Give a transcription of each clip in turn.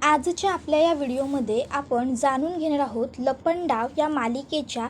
आजच्या आपल्या या व्हिडिओमध्ये आपण जाणून घेणार आहोत लपंडाव या मालिकेच्या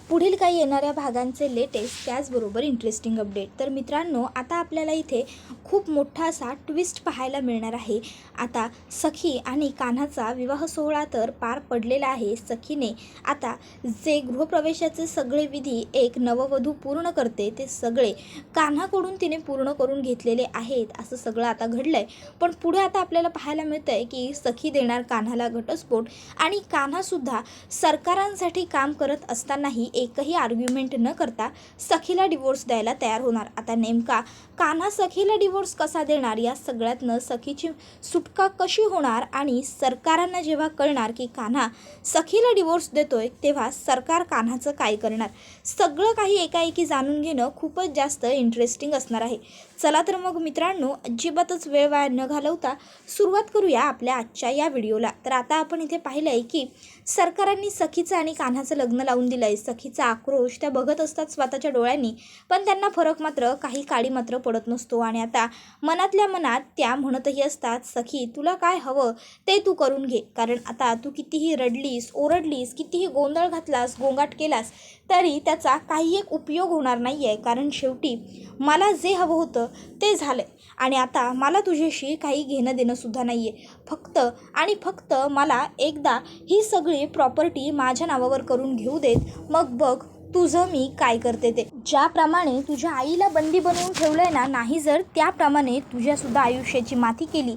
पुढील काही येणाऱ्या भागांचे लेटेस्ट त्याचबरोबर इंटरेस्टिंग अपडेट। तर मित्रांनो, आता आपल्याला इथे खूप मोठा असा ट्विस्ट पाहायला मिळणार आहे। आता सखी आणि कान्हाचा विवाह सोहळा तर पार पडलेला आहे। सखीने आता जे गृहप्रवेशाचे सगळे विधी एक नववधू पूर्ण करते ते सगळे कान्हाकडून तिने पूर्ण करून घेतलेले आहेत। असं सगळं आता घडलंय, पण पुढे आता आपल्याला पाहायला मिळतंय की सखी देणार कान्हाला घटस्फोट आणि कान्हासुद्धा सरकारांसाठी काम करत असतानाही एकही आर्ग्युमेंट न करता सखीला डिवोर्स द्यायला तयार होणार। आता नेमका कान्हा सखीला डिवोर्स कसा देणार, या सगळ्यातनं सखीची सुटका कशी होणार आणि सरकारांना जेव्हा कळणार की कान्हा सखीला डिवोर्स देतोय तेव्हा सरकार कान्हाचं काय करणार, सगळं काही एकाएकी जाणून घेणं खूपच जास्त इंटरेस्टिंग असणार आहे। चला तर मग मित्रांनो, अजिबातच वेळ वाया न घालवता सुरुवात करूया आपल्या आजच्या या व्हिडिओला। तर आता आपण इथे पाहिलं आहे की सरकारांनी सखीचं आणि कान्हाचं लग्न लावून दिलं आहे। सखीचा आक्रोश त्या बघत असतात स्वतःच्या डोळ्यांनी, पण त्यांना फरक मात्र काही काळी मात्र पडत नसतो आणि आता मनातल्या मनात त्या म्हणतही असतात, सखी तुला काय हवं ते तू करून घे, कारण आता तू कितीही रडलीस ओरडलीस, कितीही गोंधळ घातलास, गोंगाट केलास तरी त्याचा काही एक उपयोग होणार नाही आहे, कारण शेवटी मला जे हवं होतं ते झालं आणि आता मला तुझ्याशी काही घेणं देणंसुद्धा नाही आहे। फक्त आणि फक्त मला एकदा ही सगळी प्रॉपर्टी माझ्या नावावर करून घेऊ देत, मग बघ तुझं मी काय करते ते। ज्याप्रमाणे तुझ्या आईला बंदी बनवून ठेवलंय ना, नाही जर त्याप्रमाणे तुझ्यासुद्धा आयुष्याची माती केली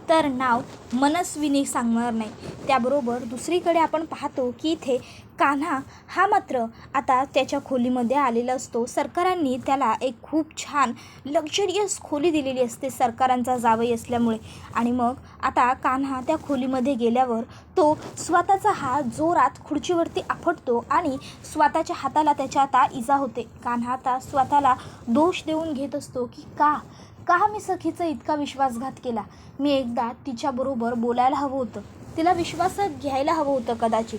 तर नाव मनस्विनी सांगणार नाही। त्याबरोबर दुसरीकडे आपण पाहतो की इथे कान्हा हा मात्र आता त्याच्या खोलीमध्ये आलेला असतो। सरकारांनी त्याला एक खूप छान लक्झरियस खोली दिलेली असते सरकारांचा जावई असल्यामुळे, आणि मग आता कान्हा त्या खोलीमध्ये गेल्यावर तो स्वतःचा हात जोरात खुर्चीवरती आपटतो आणि स्वतःच्या हाताला त्याच्या आता इजा होते। कान्हा आता स्वतःला दोष देऊन घेत असतो की का मी सखीचा इतका विश्वासघात केला, मी एकदा तिच्याबरोबर बोलायला हवं होतं, तिला विश्वासात घ्यायला हवं होतं कदाचित।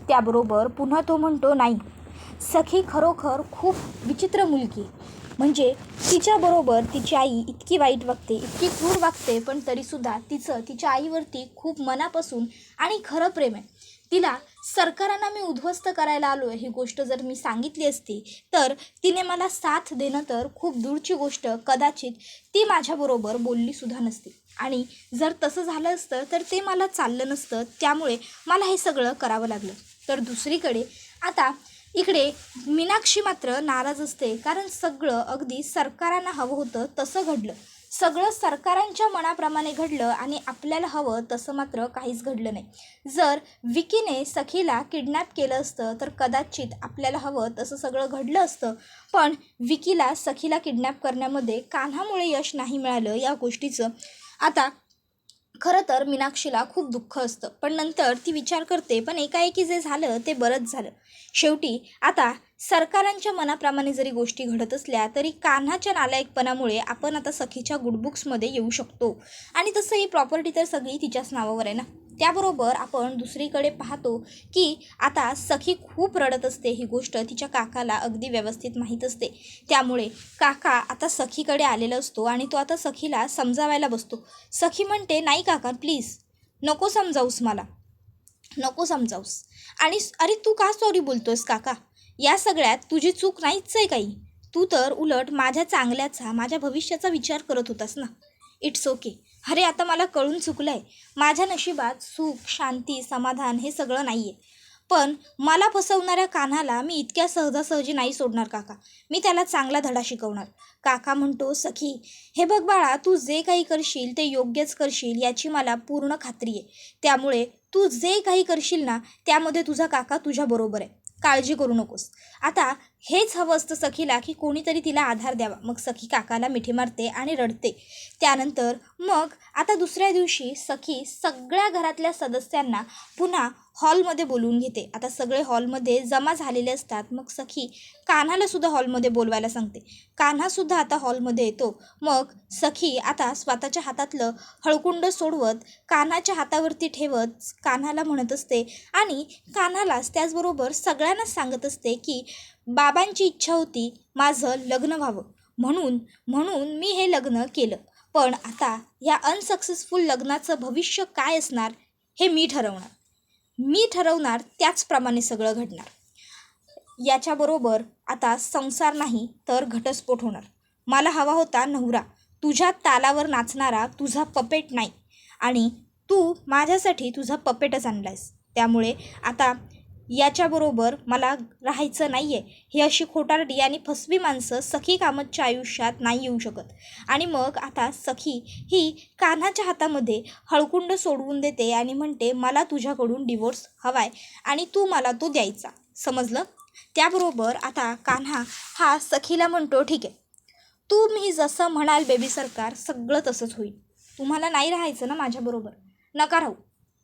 त्याबरोबर पुन्हा तो म्हणतो, नाही, सखी खरोखर खूप विचित्र मुलगी, म्हणजे तिच्याबरोबर तिची आई इतकी वाईट वागते, इतकी क्रूर वागते, पण तरीसुद्धा तिच्या आईवरती खूप मनापासून आणि खरं प्रेम आहे। तिला सरकारांना मी उद्ध्वस्त करायला आलो ही गोष्ट जर मी सांगितली असती तर तिने मला साथ देणं तर खूप दूरची गोष्ट, कदाचित ती माझ्याबरोबर बोललीसुद्धा नसती, आणि जर तसं झालं असतं तर ते मला चाललं नसतं, त्यामुळे मला हे सगळं करावं लागलं। तर दुसरीकडे आता इकडे मीनाक्षी मात्र नाराज असते, कारण सगळं अगदी सरकारांना हवं होतं तसं घडलं, सगळं सरकारांच्या मनाप्रमाणे घडलं आणि आपल्याला हवं तसं मात्र काहीच घडलं नाही। जर विकीने सखीला किडनॅप केलं असतं तर कदाचित आपल्याला हवं तसं सगळं घडलं असतं, पण विकीला सखीला किडनॅप करण्यामध्ये कान्हामुळे यश नाही मिळालं या गोष्टीचं आता खरं तर मीनाक्षीला खूप दुःख असतं, पण नंतर ती विचार करते, पण एकाएकी जे झालं ते बरंच झालं। शेवटी आता सरकारांच्या मनाप्रमाणे जरी गोष्टी घडत असल्या तरी कान्हाच्या नालायकपणामुळे आपण आता सखीच्या गुडबुक्समध्ये येऊ शकतो, आणि तसं ही प्रॉपर्टी तर सगळी तिच्याच नावावर आहे ना। त्याबरोबर आपण दुसरीकडे पाहतो की आता सखी खूप रडत असते, ही गोष्ट तिच्या काकाला अगदी व्यवस्थित माहीत असते, त्यामुळे काका आता सखीकडे आलेला असतो आणि तो आता सखीला समजावायला बसतो। सखी म्हणते, नाही काका प्लीज, नको समजावूस मला, नको समजावूस, आणि अरे तू का सॉरी बोलतोयस काका, या सगळ्यात तुझी चूक नाहीच आहे काही, तू तर उलट माझ्या चांगल्याचा, माझ्या भविष्याचा विचार करत होतास ना, इट्स ओके। अरे आता मला कळून चुकलं आहे, माझ्या नशिबात सुख, शांती, समाधान हे सगळं नाही आहे, पण मला फसवणाऱ्या कान्हाला मी इतक्या सहजासहजी नाही सोडणार काका, मी त्याला चांगला धडा शिकवणार। काका म्हणतो, सखी हे बघ बाळा, तू जे काही करशील ते योग्यच करशील याची मला पूर्ण खात्री आहे, त्यामुळे तू जे काही करशील ना त्यामध्ये तुझा काका तुझ्याबरोबर आहे, काळजी करू नकोस। आता हेच हवं असतं सखीला की कोणीतरी तिला आधार द्यावा। मग सखी काकाला मिठी मारते आणि रडते। त्यानंतर मग आता दुसऱ्या दिवशी सखी सगळ्या घरातल्या सदस्यांना पुन्हा हॉलमध्ये बोलवून घेते। आता सगळे हॉलमध्ये जमा झालेले असतात, मग सखी कान्हालासुद्धा हॉलमध्ये बोलवायला सांगते। कान्हासुद्धा आता हॉलमध्ये येतो। मग सखी आता स्वतःच्या हातातलं हळकुंड सोडवत कान्हाच्या हातावरती ठेवत कान्हाला म्हणत असते, आणि कान्हालाच त्याचबरोबर सगळ्यांनाच सांगत असते की बाबांची इच्छा होती माझं लग्न व्हावं, म्हणून मी हे लग्न केलं, पण आता या अनसक्सेसफुल लग्नाचं भविष्य काय असणार हे मी ठरवणार त्याचप्रमाणे सगळं घडणार. याच्याबरोबर आता संसार नाही तर घटस्फोट होणार. मला हवा होता नवरा, तुझ्या तालावर नाचणारा, तुझा पपेट नाही. आणि तू माझ्यासाठी तुझा पपेटच आणलायस. त्यामुळे आता याच्याबरोबर मला राहायचं नाही आहे. ही अशी खोटारडी आणि फसवी माणसं सखी कामतच्या आयुष्यात नाही येऊ शकत. आणि मग आता सखी ही कान्हाच्या हातामध्ये हळकुंड सोडवून देते आणि म्हणते, मला तुझ्याकडून डिवोर्स हवाय आणि तू मला तो द्यायचा. समजलं? त्याबरोबर आता कान्हा हा सखीला म्हणतो, ठीक आहे, तुम्ही जसं म्हणाल बेबी सरकार सगळं तसंच होईल. तुम्हाला नाही राहायचं ना माझ्याबरोबर, नका राहू.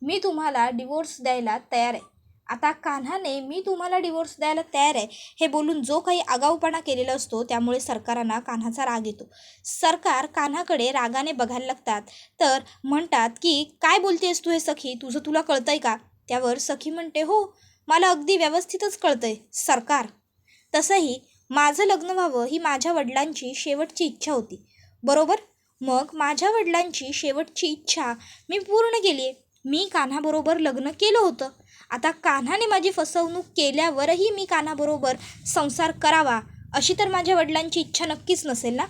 मी तुम्हाला डिवोर्स द्यायला तयार आहे. आता कान्हाने मी तुम्हाला डिवोर्स द्यायला तयार आहे हे बोलून जो काही आगाऊपणा केलेला असतो त्यामुळे सरकारांना कान्हाचा राग येतो. सरकार कान्हाकडे रागाने बघायला लागतात. तर म्हणतात की काय बोलतेस तू हे सखी, तुला कळतंय का? त्यावर सखी म्हणते, हो मला अगदी व्यवस्थितच कळतंय सरकार. तसंही माझं लग्न व्हावं ही माझ्या वडिलांची शेवटची इच्छा होती, बरोबर? मग माझ्या वडिलांची शेवटची इच्छा मी पूर्ण केली आहे. मी कान्हाबरोबर लग्न केलं होतं. आता कान्हाने माझी फसवणूक केल्यावरही मी कान्हाबरोबर संसार करावा अशी तर माझ्या वडिलांची इच्छा नक्कीच नसेल ना.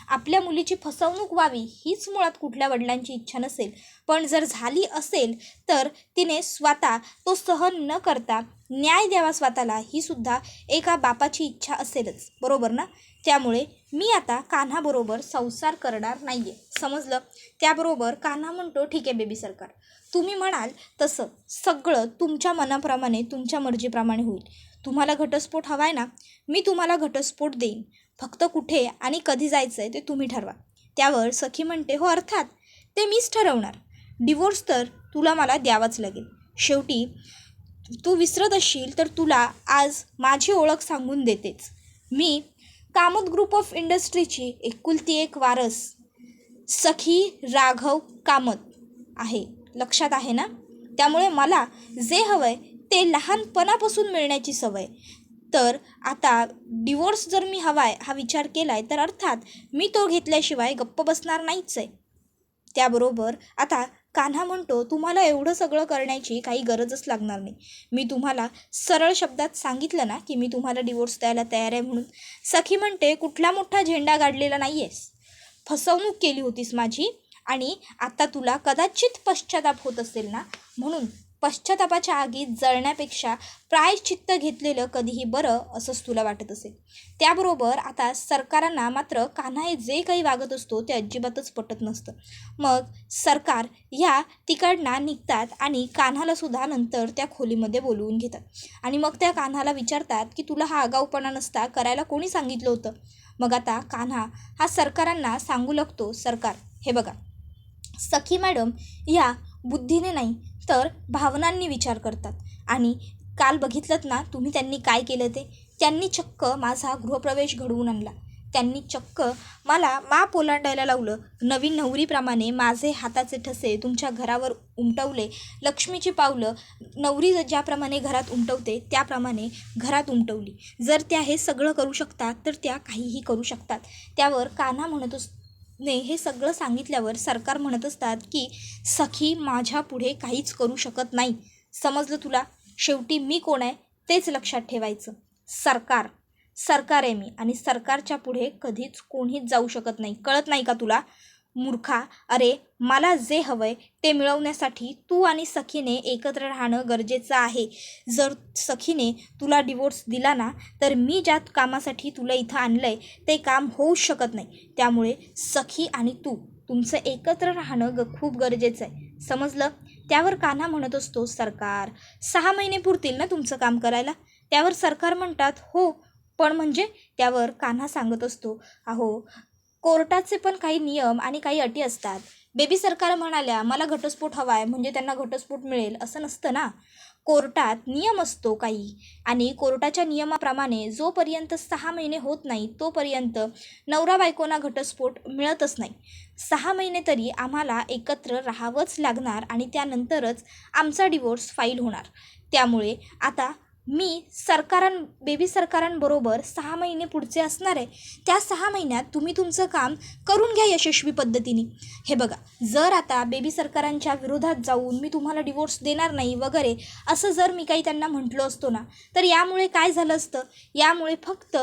आपल्या मुलीची फसवणूक व्हावी हीच मुळात कुठल्या वडिलांची इच्छा नसेल. पण जर झाली असेल तर तिने स्वतः तो सहन न करता न्याय द्यावा स्वतःला, ही सुद्धा एका बापाची इच्छा असेलच, बरोबर ना. त्यामुळे मी आता कान्हाबरोबर संसार करणार नाही आहे. समजलं? त्याबरोबर कान्हा म्हणतो, ठीक आहे बेबी सरकार, तुम्ही म्हणाल तसं सगळं तुमच्या मनाप्रमाणे तुमच्या मर्जीप्रमाणे होईल. तुम्हाला घटस्फोट हवा आहे ना, मी तुम्हाला घटस्फोट देईन. फक्त कुठे आणि कधी जायचं आहे ते तुम्ही ठरवा. त्यावर सखी म्हणते, हो अर्थात ते मीच ठरवणार. डिवोर्स तर तुला मला द्यावाच लागेल. शेवटी तू विसरत असशील तर तुला आज माझी ओळख सांगून देतेच. मी कामत ग्रुप ऑफ इंडस्ट्रीची एकुलती एक वारस सखी राघव कामत आहे. लक्षात आहे ना? त्यामुळे मला जे हवं आहे ते लहानपणापासून मिळण्याची सवय. तर आता डिवोर्स जर मी हवा आहे हा विचार केला आहे तर अर्थात मी तो घेतल्याशिवाय गप्प बसणार नाहीच आहे. त्याबरोबर आता कान्हा म्हणतो, तुम्हाला एवढं सगळं करण्याची काही गरजच लागणार नाही. मी तुम्हाला सरळ शब्दात सांगितलं ना की मी तुम्हाला डिवोर्स द्यायला तयार आहे म्हणून. सखी म्हणते, कुठला मोठा झेंडा गाडलेला नाही आहेस, फसवणूक केली होतीस माझी आणि आता तुला कदाचित पश्चाताप होत असेल ना, म्हणून पश्चातापाच्या आगीत जळण्यापेक्षा प्रायश्चित्त घेतलेलं कधीही बरं असंच तुला वाटत असेल. त्याबरोबर आता सरकारांना मात्र कान्हा हे जे काही वागत असतो ते अजिबातच पटत नसतं. मग सरकार ह्या तिकडनं निघतात आणि कान्हालासुद्धा नंतर त्या खोलीमध्ये बोलवून घेतात. आणि मग त्या कान्हाला विचारतात की तुला हा आगाऊपणा नसता करायला कोणी सांगितलं होतं? मग आता कान्हा हा सरकारांना सांगू लागतो, सरकार हे बघा, सखी मॅडम ह्या बुद्धीने नाही तर भावनांनी विचार करतात. आणि काल बघितलं ना तुम्ही त्यांनी काय केलं ते. त्यांनी चक्क माझा गृहप्रवेश घडवून आणला. त्यांनी चक्क मला माप ओलांडायला लावलं. नवीन नवरीप्रमाणे माझे हाताचे ठसे तुमच्या घरावर उमटवले. लक्ष्मीची पावलं नवरी ज्याप्रमाणे घरात उमटवते त्याप्रमाणे घरात उमटवली. जर त्या हे सगळं करू शकतात तर त्या काहीही करू शकतात. त्यावर कान्हा म्हणत ने हे सगळं सांगितल्यावर सरकार म्हणत असतात की सखी माझ्या पुढे काहीच करू शकत नाही. समजलं तुला? शेवटी मी कोण आहे तेच लक्षात ठेवायचं. सरकार आहे मी आणि सरकारच्या पुढे कधीच कोणीच जाऊ शकत नाही. कळत नाही का तुला मूर्खा? अरे मला जे हवं आहे ते मिळवण्यासाठी तू आणि सखीने एकत्र राहणं गरजेचं आहे. जर सखीने तुला डिवोर्स दिला ना तर मी ज्या कामासाठी तुला इथं आणलं आहे ते काम होऊच शकत नाही. त्यामुळे सखी आणि तुमचं एकत्र राहणं खूप गरजेचं आहे. समजलं? त्यावर कान्हा म्हणत असतो, सरकार 6 महिने पुरतील ना तुमचं काम करायला? त्यावर सरकार म्हणतात, हो पण म्हणजे? त्यावर कान्हा सांगत असतो, अहो कोर्टाचे पण काही नियम आणि काही अटी असतात. बेबी सरकार म्हणाल्या मला घटस्फोट हवा आहे म्हणजे त्यांना घटस्फोट मिळेल असं नसतं ना. कोर्टात नियम असतो काही आणि कोर्टाच्या नियमाप्रमाणे जोपर्यंत 6 महिने होत नाही तोपर्यंत नवरा बायकोंना घटस्फोट मिळतच नाही. 6 महिने तरी आम्हाला एकत्र राहावंच लागणार आणि त्यानंतरच आमचा डिवोर्स फाईल होणार. त्यामुळे आता मी बेबी सरकारांबरोबर 6 महिने पुढचे असणार आहे. त्या 6 महिन्यात तुम्ही तुमचं काम करून घ्या यशस्वी पद्धतीने. हे बघा, जर आता बेबी सरकारांच्या विरोधात जाऊन मी तुम्हाला डिवोर्स देणार नाही वगैरे असं जर मी काही त्यांना म्हटलं असतो ना, तर यामुळे काय झालं असतं, यामुळे फक्त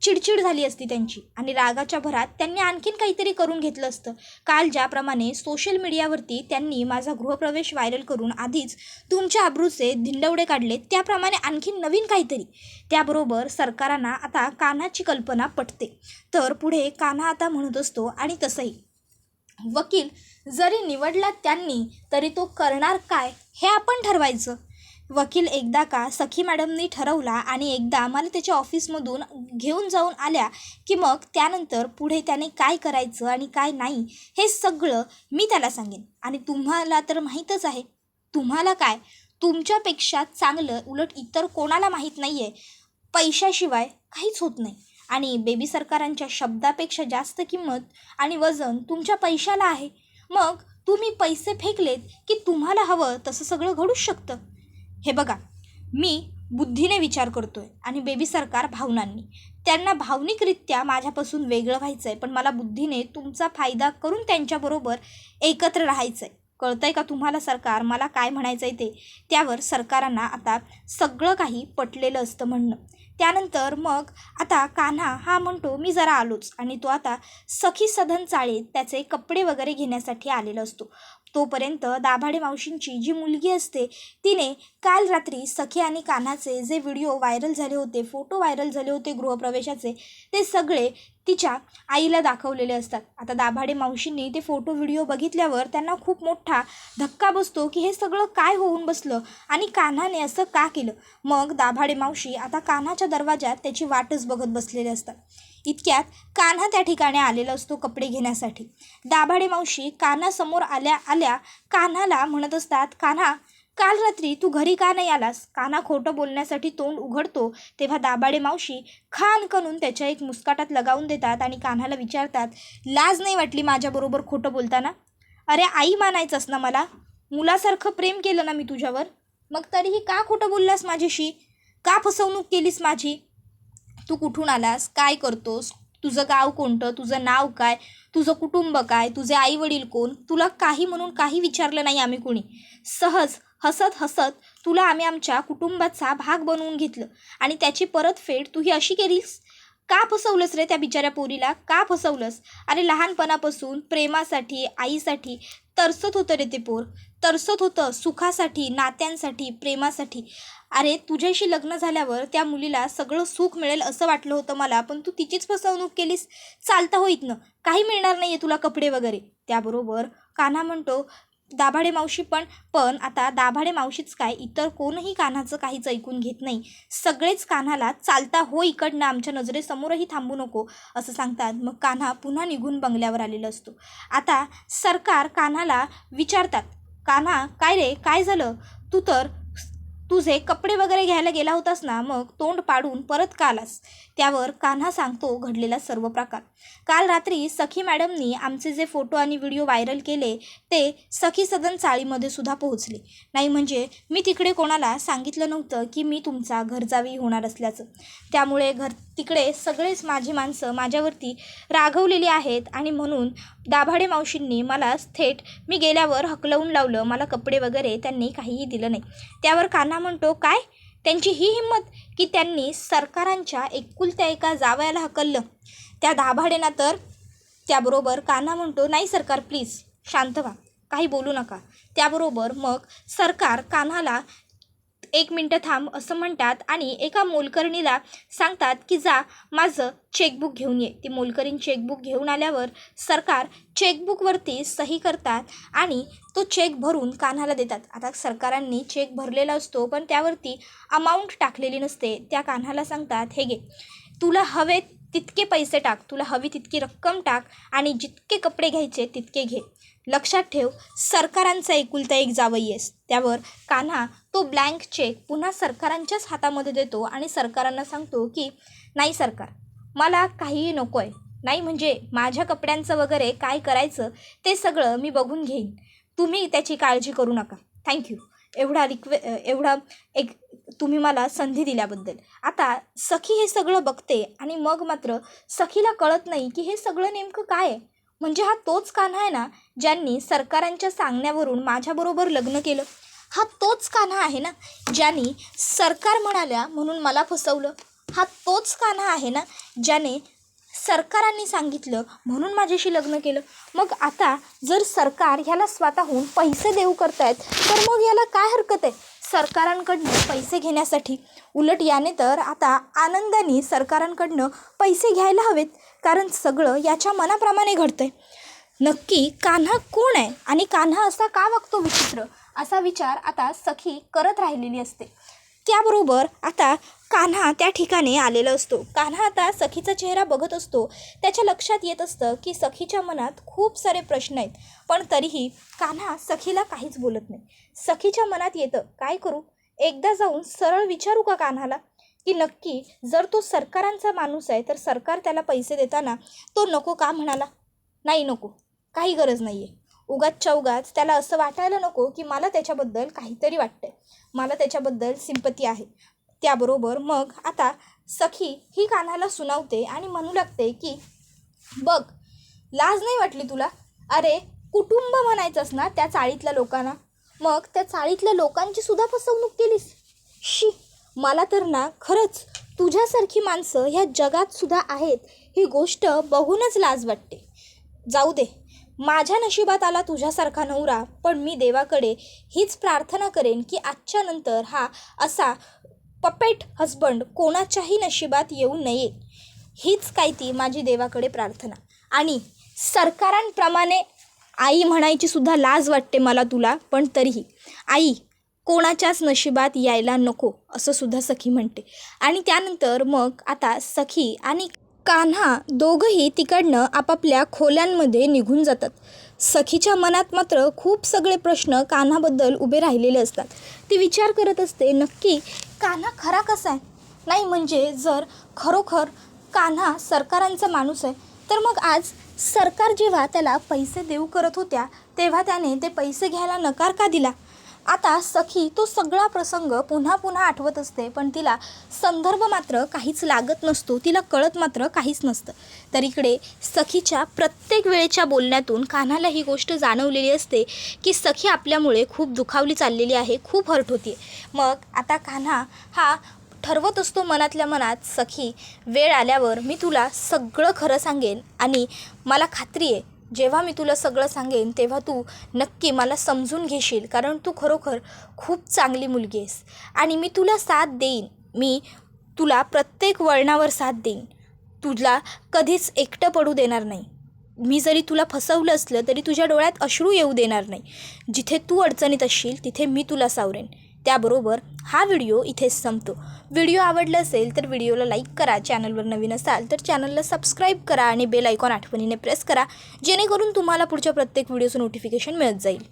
चिडचिड झाली असती त्यांची आणि रागाच्या भरात त्यांनी आणखीन काहीतरी करून घेतलं असतं. काल ज्याप्रमाणे सोशल मीडियावरती त्यांनी माझा गृहप्रवेश व्हायरल करून आधीच तुमच्या अब्रूचे धिंडवडे काढले, त्याप्रमाणे आणखीन नवीन काहीतरी. त्याबरोबर सरकारांना आता कान्हाची कल्पना पटते. तर पुढे कान्हा आता म्हणत असतो, आणि तसंही वकील जरी निवडला त्यांनी तरी तो करणार काय हे आपण ठरवायचं. वकील एकदा का सखी मॅडमनी ठरवला आणि एकदा मला त्याच्या ऑफिसमधून घेऊन जाऊन आल्या की मग त्यानंतर पुढे त्याने काय करायचं आणि काय नाही हे सगळं मी त्याला सांगेन. आणि तुम्हाला तर माहीतच आहे, तुम्हाला काय, तुमच्यापेक्षा चांगलं उलट इतर कोणाला माहीत नाही आहे. पैशाशिवाय काहीच होत नाही आणि बेबी सरकारांच्या शब्दापेक्षा जास्त किंमत आणि वजन तुमच्या पैशाला आहे. मग तुम्ही पैसे फेकलेत की तुम्हाला हवं तसं सगळं घडूच शकतं. हे बघा, मी बुद्धीने विचार करतोय आणि बेबी सरकार भावनांनी. त्यांना भावनिकरित्या माझ्यापासून वेगळं व्हायचं आहे, पण मला बुद्धीने तुमचा फायदा करून त्यांच्याबरोबर एकत्र राहायचं आहे. कळतंय का तुम्हाला सरकार मला काय म्हणायचं आहे ते? त्यावर सरकारांना आता सगळं काही पटलेलं असतं म्हणणं. त्यानंतर मग आता कान्हा हा म्हणतो मी जरा आलोच, आणि तो आता सखी सधन चाळीत त्याचे कपडे वगैरे घेण्यासाठी आलेला असतो. तोपर्यंत दाभाडे मावशींची जी मुलगी असते तिने काल रात्री सखी आणि कान्हाचे जे व्हिडिओ व्हायरल झाले होते, फोटो व्हायरल झाले होते गृहप्रवेशाचे, ते सगळे तिच्या आईला दाखवलेले असतात. आता दाभाडे मावशींनी ते फोटो व्हिडिओ बघितल्यावर त्यांना खूप मोठा धक्का बसतो की हे सगळं काय होऊन बसलं आणि कान्हाने असं का केलं. मग दाभाडे मावशी आता कान्हाच्या दरवाजात त्याची वाटच बघत बसलेले असतात. इतक्यात कान्हा त्या ठिकाणी आलेला असतो कपडे घेण्यासाठी. दाभाडे मावशी कान्हासमोर आल्या आल्या कान्हाला म्हणत असतात, कान्हा काल रात्री तू घरी का नाही आलास? कान्हा खोटं बोलण्यासाठी तोंड उघडतो तेव्हा दाभाडे मावशी खान करून त्याच्या एक मुस्काटात लगावून देतात आणि कान्हाला विचारतात, लाज नाही वाटली माझ्याबरोबर खोटं बोलताना? अरे आई मानायचंस ना मला, मुलासारखं प्रेम केलं ना मी तुझ्यावर, मग तरीही का खोटं बोललास माझ्याशी? का फसवणूक केलीस माझी? तू कुठून आलास, काय करतोस, तुझं गाव कोणतं, तुझं नाव काय, तुझं कुटुंब काय, तुझे आई वडील कोण? तुला काही म्हणून काही विचारलं नाही आम्ही कोणी. सहज हसत हसत तुला आम्ही आमच्या कुटुंबाचा भाग बनवून घेतलं आणि त्याची परतफेड तू ही अशी केलीस. का फसवलंस रे त्या बिचाऱ्या पोरीला, का फसवलंस? अरे लहानपणापासून प्रेमासाठी, आईसाठी तरसत होतं रे ते पोर, तरसत होतं सुखासाठी, नात्यांसाठी, प्रेमासाठी. अरे तुझ्याशी लग्न झाल्यावर त्या मुलीला सगळं सुख मिळेल असं वाटलं होतं मला, पण तू तिचीच फसवणूक केलीस. चालता होईत ना, काही मिळणार नाही आहे तुला कपडे वगैरे. त्याबरोबर कान्हा म्हणतो, दाभाडे मावशी पण आता दाभाडे मावशीच काय, इतर कोणही कान्हाचं काहीच ऐकून घेत नाही. सगळेच कान्हाला चालता हो इकडनं, आमच्या नजरेसमोरही थांबू नको असं सांगतात. मग कान्हा पुन्हा निघून बंगल्यावर आलेला असतो. आता सरकार कान्हाला विचारतात, कान्हा काय रे, काय झालं? तू तर तुझे कपडे वगैरे घ्यायला गेला होतास ना, मग तोंड पाडून परत का आलास? त्यावर कान्हा सांगतो घडलेला सर्व प्रकार. काल रात्री सखी मॅडमनी आमचे जे फोटो आणि व्हिडिओ व्हायरल केले ते सखी सदन चाळीमध्ये सुद्धा पोहोचले नाही. म्हणजे मी तिकडे कोणाला सांगितलं नव्हतं की मी तुमचा घरजावी होणार असल्याचं. त्यामुळे तिकडे सगळेच माझी माणसं माझ्यावरती रागवलेली आहेत आणि म्हणून दाभाडे मावशींनी मला थेट मी गेल्यावर हकलवून लावलं. मला कपडे वगैरे त्यांनी काहीही दिलं नाही. त्यावर कान्हा म्हणतो, काय त्यांची ही हिंमत की त्यांनी सरकारांच्या एकुलत्या एका जावयाला हकललं, त्या दाभाडेना तर. त्याबरोबर कान्हा म्हणतो, नाही सरकार प्लीज शांत व्हा, काही बोलू नका. त्याबरोबर मग सरकार कान्हाला 1 मिनटं थांब असं म्हणतात आणि एका मोलकरणीला सांगतात की जा माझं चेकबुक घेऊन ये. ती मोलकरीण चेकबुक घेऊन आल्यावर सरकार चेकबुकवरती सही करतात आणि तो चेक भरून कान्हाला देतात. आता सरकारांनी चेक भरलेला असतो पण त्यावरती अमाऊंट टाकलेली नसते. त्या कान्हाला सांगतात, हे घे, तुला हवे तितके पैसे टाक, तुला हवी तितकी रक्कम टाक आणि जितके कपडे घ्यायचे तितके घे. लक्षात ठेव, सरकारांचा एकुलता एक जावई आहेस. त्यावर कान्हा तो ब्लँक चेक पुन्हा सरकारांच्याच हातामध्ये देतो आणि सरकारांना सांगतो की नाही सरकार, मला काहीही नको आहे. नाही म्हणजे माझ्या कपड्यांचं वगैरे काय करायचं ते सगळं मी बघून घेईन, तुम्ही त्याची काळजी करू नका, थँक्यू. एवढा एक तुम्ही मला संधी दिल्याबद्दल. आता सखी हे सगळं बघते आणि मग मात्र सखीला कळत नाही की हे सगळं नेमकं काय आहे. म्हणजे हा तोच कान्हा आहे ना ज्यांनी सरकारांच्या सांगण्यावरून माझ्याबरोबर लग्न केलं. हा तोच कान्हा आहे ना ज्यांनी सरकार म्हणाल्या म्हणून मला फसवलं. हा तोच कान्हा आहे ना ज्याने सरकारांनी सांगितलं म्हणून माझ्याशी लग्न केलं. मग आता जर सरकार ह्याला स्वतःहून पैसे देऊ करतायत तर मग याला काय हरकत आहे सरकारांकडनं पैसे घेण्यासाठी. उलट याने तर आता आनंदाने सरकारांकडनं पैसे घ्यायला हवेत, कारण सगळं याच्या मनाप्रमाणे घडतंय. नक्की कान्हा कोण आहे आणि कान्हा असा का वागतो विचित्र, असा विचार आता सखी करत राहिलेली असते. त्याबरोबर आता कान्हा त्या ठिकाणी आलेला असतो. कान्हा आता सखीचा चेहरा बघत असतो. त्याच्या लक्षात येत असतं की सखीच्या मनात खूप सारे प्रश्न आहेत, पण तरीही कान्हा सखीला काहीच बोलत नाही. सखीच्या मनात येतं काय करू, एकदा जाऊन सरळ विचारू का कान्हाला की नक्की जर तो सरकारांचा माणूस आहे तर सरकार त्याला पैसे देताना तो नको का म्हणाला. नाही, नको, काही गरज नाही आहे. उगाचच्या उगाच त्याला असं वाटायला नको की मला त्याच्याबद्दल काहीतरी वाटतंय, मला त्याच्याबद्दल सिंपती आहे. त्याबरोबर मग आता सखी ही कान्हाला सुनावते आणि म्हणू लागते की बघ, लाज नाही वाटली तुला. अरे कुटुंब म्हणायचंस ना त्या चाळीतल्या लोकांना, मग त्या चाळीतल्या लोकांची सुद्धा फसवणूक केलीस. शी, मला तर ना खरंच तुझ्यासारखी माणसं ह्या जगात सुद्धा आहेत ही गोष्ट बघूनच लाज वाटते. जाऊ दे, माझ्या नशिबात आला तुझ्यासारखा नवरा, पण मी देवाकडे हीच प्रार्थना करेन की आजच्या नंतर हा असा पपेट हजबंड कोणाच्याही नशिबात येऊ नये. हीच काय ती माझी देवाकडे प्रार्थना. आणि सरकारांप्रमाणे आई म्हणायची सुद्धा लाज वाटते मला तुला, पण तरीही आई कोणाच्याच नशिबात यायला नको असं सुद्धा सखी म्हणते. आणि त्यानंतर मग आता सखी आणि कान्हा दोघंही तिकडनं आपापल्या खोल्यांमध्ये निघून जातात. सखीच्या मनात मात्र खूप सगळे प्रश्न कान्हाबद्दल उभे राहिलेले असतात. ती विचार करत असते नक्की कान्हा खरा कसा आहे. नाही म्हणजे जर खरोखर कान्हा सरकारांचा माणूस आहे तर मग आज सरकार जेव्हा त्याला पैसे देऊ करत होत्या तेव्हा त्याने ते पैसे घ्यायला नकार का दिला. आता सखी तो सगळा प्रसंग पुन्हा पुन्हा आठवत असते, पण तिला संदर्भ मात्र काहीच लागत नसतो, तिला कळत मात्र काहीच नसतं. तर इकडे सखीच्या प्रत्येक वेळेच्या बोलण्यातून कान्हाला ही गोष्ट जाणवलेली असते की सखी आपल्यामुळे खूप दुखावली चाललेली आहे, खूप हर्ट होती. मग आता कान्हा हा ठरवत असतो मनातल्या मनात, सखी वेळ आल्यावर मी तुला सगळं खरं सांगेन आणि मला खात्री आहे जेव्हा मी तुला सगळं सांगेन तेव्हा तू नक्की मला समजून घेशील, कारण तू खरोखर खूप चांगली मुलगी आहेस आणि मी तुला साथ देईन. मी तुला प्रत्येक वळणावर साथ देईन, तुला कधीच एकटं पडू देणार नाही. मी जरी तुला फसवलं असलं तरी तुझ्या डोळ्यात अश्रू येऊ देणार नाही. जिथे तू अडचणीत असशील तिथे मी तुला सावरेन. त्याबरोबर हा व्हिडिओ इथेच संपतो. व्हिडिओ आवडला असेल तर व्हिडिओला लाईक करा, चॅनलवर नवीन असाल तर चॅनलला सबस्क्राईब करा आणि बेल आयकॉन आठवणीने प्रेस करा, जेणेकरून तुम्हाला पुढच्या प्रत्येक व्हिडिओचं नोटिफिकेशन मिळत जाईल.